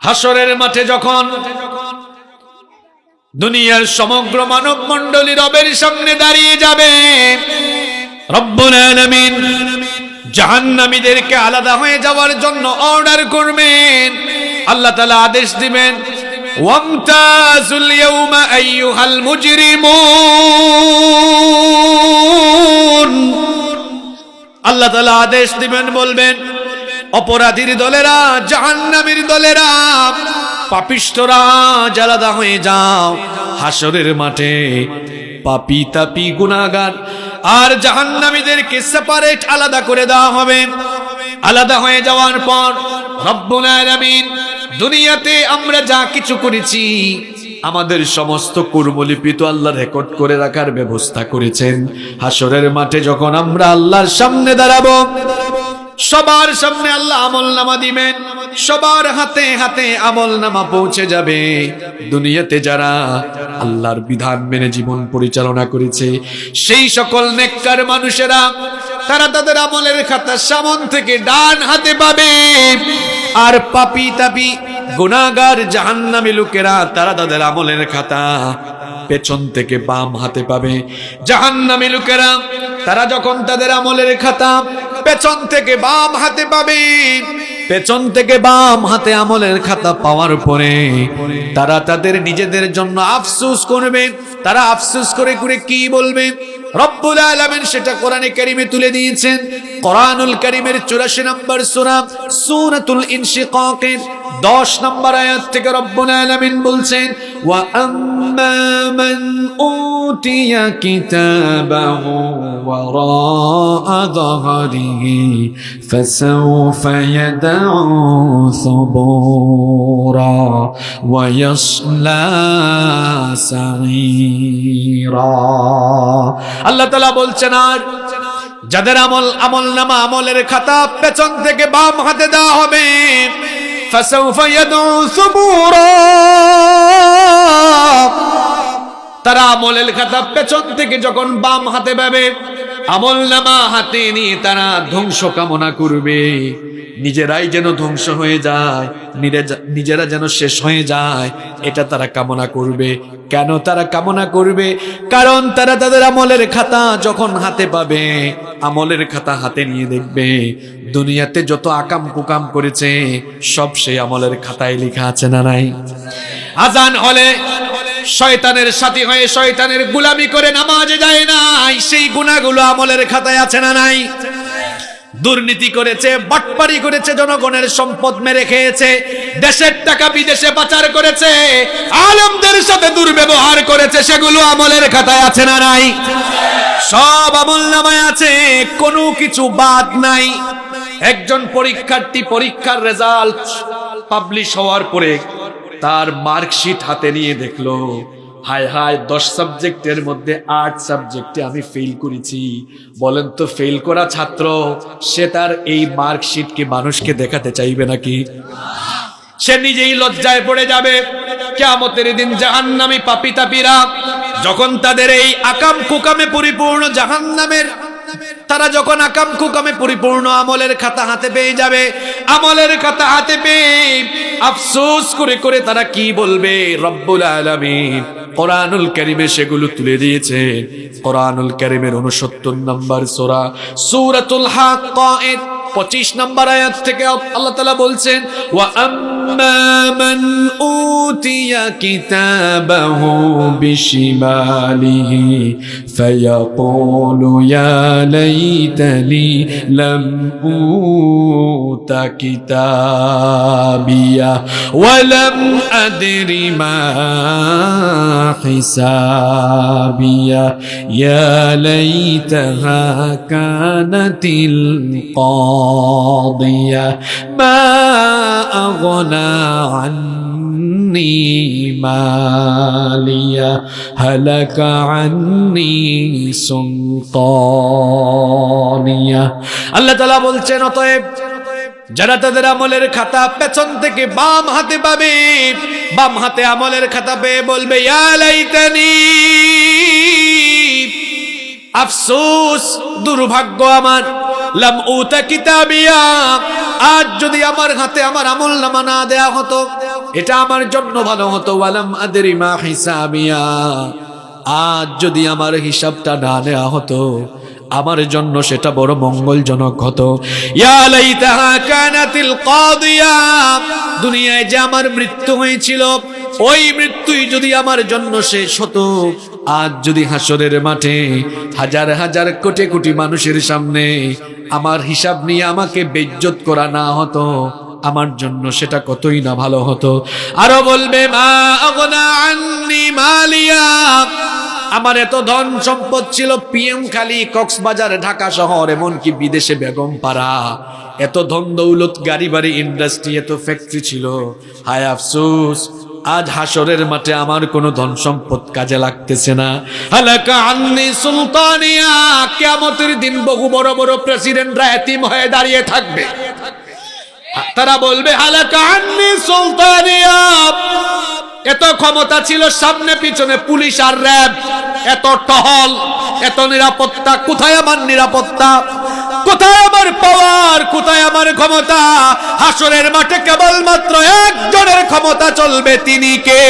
হাসরের মাঠে যখন দুনিয়ার সমগ্র মানব মণ্ডলী রবের সামনে দাঁড়িয়ে যাবে, রব্বুল আলামিন জাহান্নামীদেরকে আলাদা হয়ে যাওয়ার জন্য অর্ডার করবেন। আল্লাহ তাআলা আদেশ দিবেন, ওয়ামতাজুল ইয়াউমা আইয়ুহাল মুজরিমুন। আল্লাহ তাআলা আদেশ দিবেন, বলবেন, অপরাধীর দলেরা, জাহান্নামীর দলেরা, পাপিষ্ঠরা আলাদা হয়ে যাও। হাসরের মাঠে পাপী তাপী গুনাহগার আর জাহান্নামীদেরকে সেপারেট আলাদা করে দেওয়া হবে। আলাদা হয়ে যাওয়ার পর রব্বুল আলামিন দুনিয়াতে আমরা যা কিছু করেছি আমাদের সমস্ত কর্মলিপি তো আল্লাহ রেকর্ড করে রাখার ব্যবস্থা করেছেন। হাসরের মাঠে যখন আমরা আল্লাহর সামনে দাঁড়াবো, সবার সামনে আল্লাহ আমলনামা দিবেন, সবার হাতে হাতে আমলনামা পৌঁছে যাবে। দুনিয়াতে যারা আল্লাহর বিধান মেনে জীবন পরিচালনা করেছে সেই সকল নেককার মানুষেরা, তারা তাদের আমলের খাতা সামন থেকে ডান হাতে পাবে, আর পাপী তাপী গুনাহগার জাহান্নামী লোকেরা তারা তাদের আমলের খাতা পেছন থেকে বাম হাতে পাবে। জাহান্নামী লোকেরা তারা যখন তাদের আমলের খাতা পেছন থেকে বাম হাতে পাবে, পেছন থেকে বাম হাতে আমলের খাতা পাওয়ার পরে তারা তাদের নিজেদের জন্য আফসোস করবে। তারা আফসোস করে করে কি বলবে? রব্বুল আলামিন সেটা কোরআনে কারিমে তুলে দিয়েছেন। কোরআনুল কারিমের 84 নম্বর সূরা সূরাতুল ইনশিকাকের 10 নম্বর আয়াত থেকে রব্বুল আলামিন বলছেন, ওয়া আম্মা মান উতিয়া কিতাবাহু ওয়ারাআ যাহরিহি ফাসাওফা ইয়াদউ সুবুরা ওয়া ইয়াসলা সাঈরা। আল্লাহ তাআলা বলছেন, আর যাদের আমলনামা আমলের খাতা পেছন থেকে বাম হাতে দেওয়া হবে, ফাসাউফা ইয়াদউ সুবুরা, তারা আমলের খাতা পেছন থেকে যখন বাম হাতে পাবে, আমলনামা হাতে নিয়ে তারা ধ্বংস কামনা করবে। নিজেরাই যেন ধ্বংস হয়ে যায়, নিজেরা যেন শেষ হয়ে যায়, এটা তারা কামনা করবে। কেন তারা কামনা করবে? কারণ তারা তাদের আমলের খাতা যখন হাতে পাবে, আমলের খাতা হাতে নিয়ে দেখবে দুনিয়াতে যত আকাম কুকাম করেছে সব সেই আমলের খাতায় লেখা আছে না নাই? আজান হলে শয়তানের সাথী হয়ে শয়তানের গোলামি করে নামাজে যায় নাই, সেই গুনাহগুলো আমলের খাতায় আছে না নাই? দুর্নীতি করেছে, বাটপারি করেছে, জনগণের সম্পদ মেরে খেয়েছে, দেশের টাকা বিদেশে পাচার করেছে, আলেমদের সাথে দুর্ব্যবহার করেছে, সেগুলো আমলের খাতায় আছে না নাই? সব আমলনামায় আছে, কোনো কিছু বাদ নাই। একজন পরীক্ষার্থী পরীক্ষার রেজাল্ট পাবলিশ হওয়ার পরে তার মার্কশিট হাতে নিয়ে দেখলো, হায় হায় 10 সাবজেক্টের মধ্যে 8 সাবজেক্টে আমি ফেল করেছি। বলেন তো, ফেল করা ছাত্র সে তার এই মার্কশিটকে মানুষকে দেখাতে চাইবে নাকি? সে নিজেই লজ্জায় পড়ে যাবে। কিয়ামতের দিন জাহান্নামী পাপী তাপীরা যখন তাদের এই আকাম কুকামে পরিপূর্ণ জাহান্নামের, তারা যখন আকাম কুকামে পরিপূর্ণ আমলের খাতা হাতে পেয়ে যাবে, আমলের খাতা হাতে পেয়ে আফসোস করে করে তারা কি বলবে? রব্বুল আলামিন কোরআনুল কারীমে সেগুলো তুলে দিয়েছে। কোরআনুল কারীমের 69 নম্বর সূরা সূরাতুল হাক্কার 25 নম্বর আয়াত থেকে আল্লাহ তাআলা বলছেন, ওয়া আম্মা মান উতিয়া কিতাবাহু বিশিমালিহি ফায়াকুলু ইয়া লাইতানি লাম উতা কিতাবিয়া ওয়া লাম আদরি মা হিসাবিয়া ইয়া লাইতাহা কানাতিল قاضية ما أغنى عني مالية هلك عني سلطانية। আল্লাহ তাআলা বলছেন, অতএব যারা তাদের আমলের খাতা পেছন থেকে বাম হাতে পাবে, বাম হাতে আমলের খাতা পেয়ে বলবে, ইয়া লাইতানি, আফসোস, দুর্ভাগ্য আমার, লাম উতা কিতাবিয়া, আজ যদি আমার হাতে আমার আমলনামা না দেয়া হতো এটা আমার জন্য ভালো হতো। ওয়ালাম আদরি মা হিসাবিয়া, আজ যদি আমার হিসাবটা না নেওয়া হতো আমার জন্য সেটা বড় মঙ্গলজনক হতো। ইয়া লাইতাহা কানাতিল কাদিয়া, দুনিয়ায় যে আমার মৃত্যু হয়েছিল ওই মৃত্যুই যদি আমার জন্য শেষ হতো, আজ যদি হাসরের মাঠে হাজার হাজার কোটি কোটি মানুষের সামনে আমার হিসাব নিয়ে আমাকে বেইজ্জত করা না হতো আমার জন্য সেটা কতই না ভালো হতো। আরো বলবে মা আগনা আন্নি মালিয়া, আমার এত ধন সম্পদ ছিল পিএম খালি, কক্সবাজার, ঢাকা শহর, এমনকি বিদেশে বেগম পাড়া, এত ধন দৌলত, গাড়ি বাড়ি, ইন্ডাস্ট্রি, এত ফ্যাক্টরি ছিল। হায় আফসোস, আজ হাসরের মাঠে আমার কোনো ধন সম্পদ কাজে লাগতেছে না। হালাকা আন্নি সুলতানিয়া, কিয়ামতের দিন বহু বড় বড় প্রেসিডেন্টরা এতিম হয়ে দাঁড়িয়ে থাকবে, তারা বলবে হালাকা আন্নি সুলতানিয়া, এত ক্ষমতা ছিল, সামনে পিছনে পুলিশ আর র্যাব, এত টহল, এত নিরাপত্তা, কোথায় আমার নিরাপত্তা, কোথায় আমার পাওয়ার, কোথায় আমার ক্ষমতা? হাসরের মাঠে কেবলমাত্র একজনের ক্ষমতা চলবে, তিনি কে?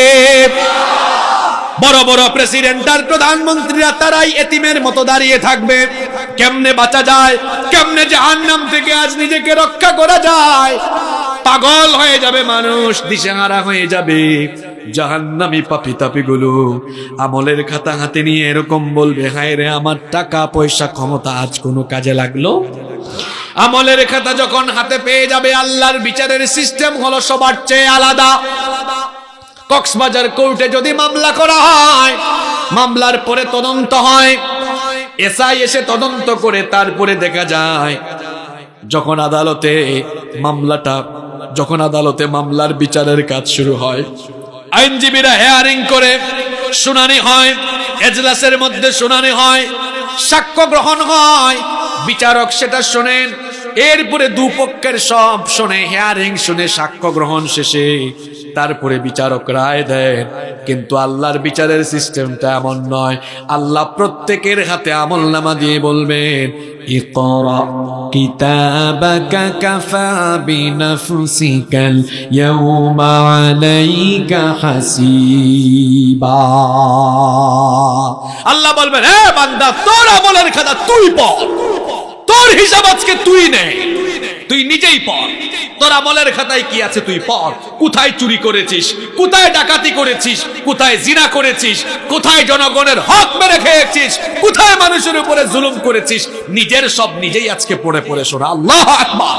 বড় বড় প্রেসিডেন্ট আর প্রধানমন্ত্রীরা তারাই এতিমের মতো দাঁড়িয়ে থাকবে। কেমনে বাঁচা যায়, কেমনে জাহান্নাম থেকে আজ নিজেকে রক্ষা করা যায়? পাগল হয়ে যাবে মানুষ, দিশেহারা হয়ে যাবে। জাহান্নামী পাপী তাপীগুলো আমলের খাতা হাতে নিয়ে এরকম বলবে, হায় রে আমার টাকা পয়সা ক্ষমতা আজ কোনো কাজে লাগলো? আমলের খাতা যখন হাতে পেয়ে যাবে, আল্লাহর বিচারের সিস্টেম হলো সবার চেয়ে আলাদা। কক্সবাজার কোর্টে যদি মামলা করা হয়, মামলার পরে তদন্ত হয়, এসআই এসে তদন্ত করে তারপরে দেখা যায় যখন আদালতে মামলার বিচারের কাজ শুরু হয়, আইনজীবীরা হেয়ারিং করে, শুনানি হয়, এজলাসের মধ্যে শুনানি হয়, সাক্ষ্য গ্রহণ হয়, বিচারক সেটা শোনেন, এরপরে দুপক্ষের সব শুনে, হেয়ারিং শুনে, সাক্ষ্য গ্রহণ শেষে তারপরে বিচারক রায় দেন। কিন্তু আল্লাহর বিচারের সিস্টেমটা এমন নয়। আল্লাহ প্রত্যেকের হাতে আমলনামা দিয়ে বলবেন, ইকরা কিতাবাকা কাফা বিনাফসিকাল ইয়াউমা আলাইকা হাসিবা। আল্লাহ বলবেন, হে বান্দা, তোর আমলের খাতা তুই পড়, তোর হিসাব আজকে তুই নে, তুই নিজেই পড়। তোর আমলের খাতায় কি আছে তুই পড়। কোথায় চুরি করেছিস, কোথায় ডাকাতি করেছিস, কোথায় জিনা করেছিস, কোথায় জনগণের হক মেরে খেয়েছিস, কোথায় মানুষের উপরে জুলুম করেছিস, নিজের সব নিজেই আজকে পড়ে পড়ে শোনা। আল্লাহু আকবার।